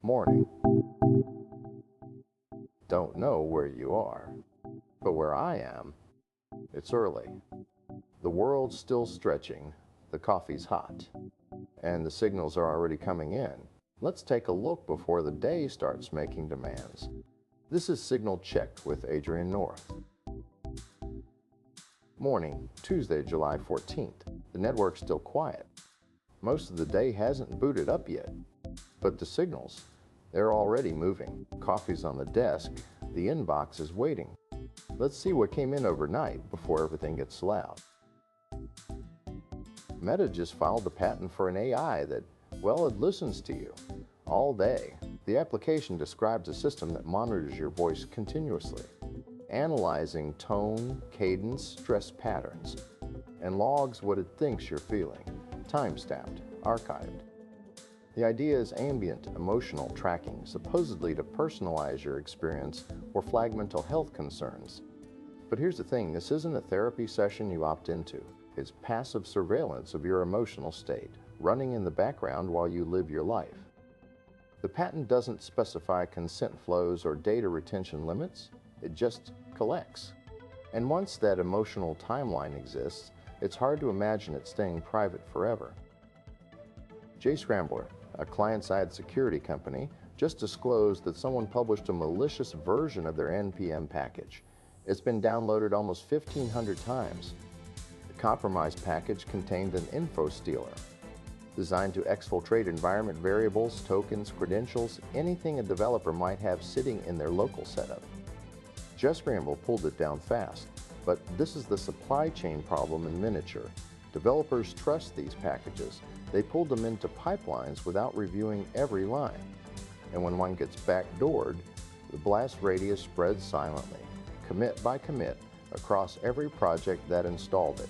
Morning. Don't know where you are, but where I am, it's early. The world's still stretching, the coffee's hot, and the signals are already coming in. Let's take a look before the day starts making demands. This is Signal Checked with Adrian North. Morning, Tuesday, July 14th. The network's still quiet. Most of the day hasn't booted up yet, but the signals, they're already moving. Coffee's on the desk, the inbox is waiting. Let's see what came in overnight before everything gets loud. Meta just filed a patent for an AI that, well, it listens to you all day. The application describes a system that monitors your voice continuously, analyzing tone, cadence, stress patterns, and logs what it thinks you're feeling, time-stamped, archived. The idea is ambient emotional tracking, supposedly to personalize your experience or flag mental health concerns. But here's the thing, this isn't a therapy session you opt into. It's passive surveillance of your emotional state, running in the background while you live your life. The patent doesn't specify consent flows or data retention limits, it just collects. And once that emotional timeline exists, it's hard to imagine it staying private forever. Jscrambler, a client-side security company, just disclosed that someone published a malicious version of their NPM package. It's been downloaded almost 1,500 times. The compromised package contained an info stealer, designed to exfiltrate environment variables, tokens, credentials, anything a developer might have sitting in their local setup. Jscrambler pulled it down fast, but this is the supply chain problem in miniature. Developers trust these packages. They pulled them into pipelines without reviewing every line. And when one gets backdoored, the blast radius spreads silently, commit by commit, across every project that installed it.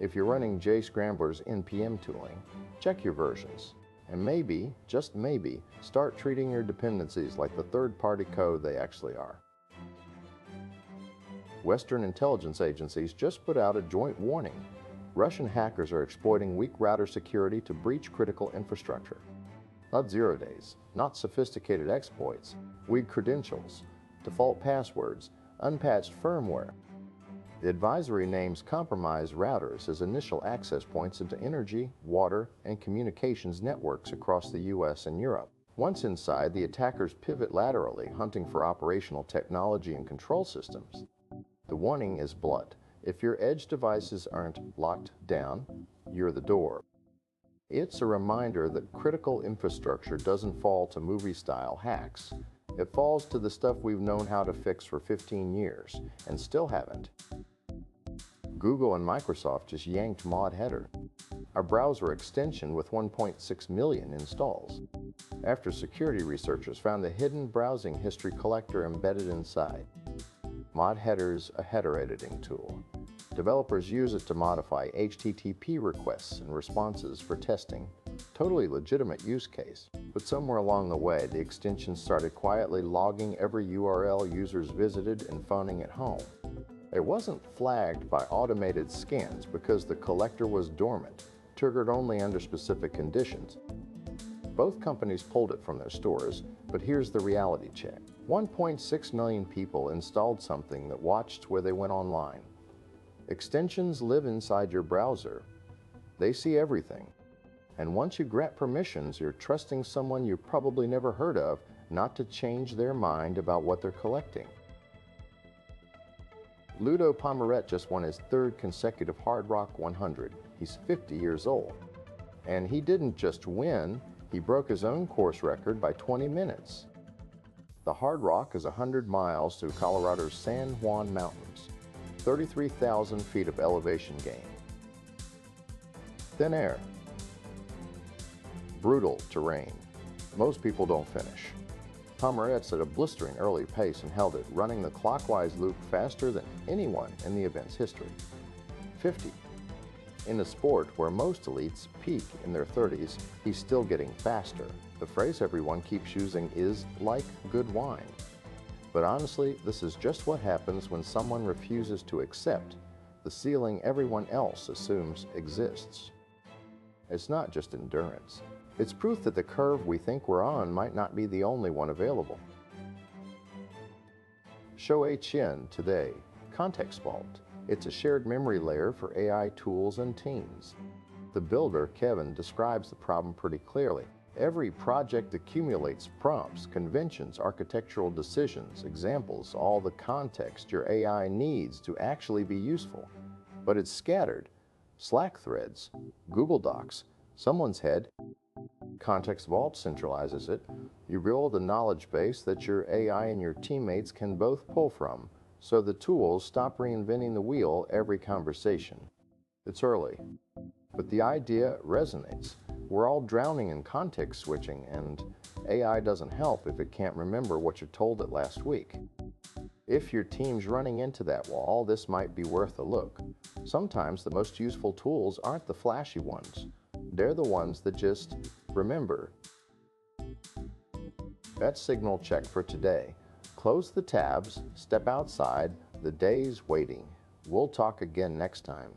If you're running Jscrambler's NPM tooling, check your versions, and maybe, just maybe, start treating your dependencies like the third-party code they actually are. Western intelligence agencies just put out a joint warning. Russian hackers are exploiting weak router security to breach critical infrastructure. Not 0 days, not sophisticated exploits, weak credentials, default passwords, unpatched firmware. The advisory names compromised routers as initial access points into energy, water, and communications networks across the US and Europe. Once inside, the attackers pivot laterally, hunting for operational technology and control systems. The warning is blunt. If your edge devices aren't locked down, you're the door. It's a reminder that critical infrastructure doesn't fall to movie-style hacks. It falls to the stuff we've known how to fix for 15 years and still haven't. Google and Microsoft just yanked ModHeader, a browser extension with 1.6 million installs, after security researchers found the hidden browsing history collector embedded inside. ModHeader's a header editing tool. Developers use it to modify HTTP requests and responses for testing. Totally legitimate use case. But somewhere along the way, the extension started quietly logging every URL users visited and phoning it home. It wasn't flagged by automated scans because the collector was dormant, triggered only under specific conditions. Both companies pulled it from their stores, but here's the reality check. 1.6 million people installed something that watched where they went online. Extensions live inside your browser. They see everything. And once you grant permissions, you're trusting someone you probably never heard of not to change their mind about what they're collecting. Ludo Pomerette just won his third consecutive Hard Rock 100. He's 50 years old. And he didn't just win, he broke his own course record by 20 minutes. The Hard Rock is 100 miles through Colorado's San Juan Mountains, 33,000 feet of elevation gain. Thin air. Brutal terrain. Most people don't finish. Pomerette's at a blistering early pace and held it, running the clockwise loop faster than anyone in the event's history. 50. In a sport where most elites peak in their 30s, he's still getting faster. The phrase everyone keeps using is like good wine. But honestly, this is just what happens when someone refuses to accept the ceiling everyone else assumes exists. It's not just endurance. It's proof that the curve we think we're on might not be the only one available. Show HN today, Context Vault. It's a shared memory layer for AI tools and teams. The builder, Kevin, describes the problem pretty clearly. Every project accumulates prompts, conventions, architectural decisions, examples, all the context your AI needs to actually be useful. But it's scattered. Slack threads, Google Docs, someone's head. Context Vault centralizes it. You build a knowledge base that your AI and your teammates can both pull from, so the tools stop reinventing the wheel every conversation. It's early, but the idea resonates. We're all drowning in context switching, and AI doesn't help if it can't remember what you told it last week. If your team's running into that wall, this might be worth a look. Sometimes the most useful tools aren't the flashy ones. They're the ones that just remember. That's Signal Check for today. Close the tabs, step outside, the day's waiting. We'll talk again next time.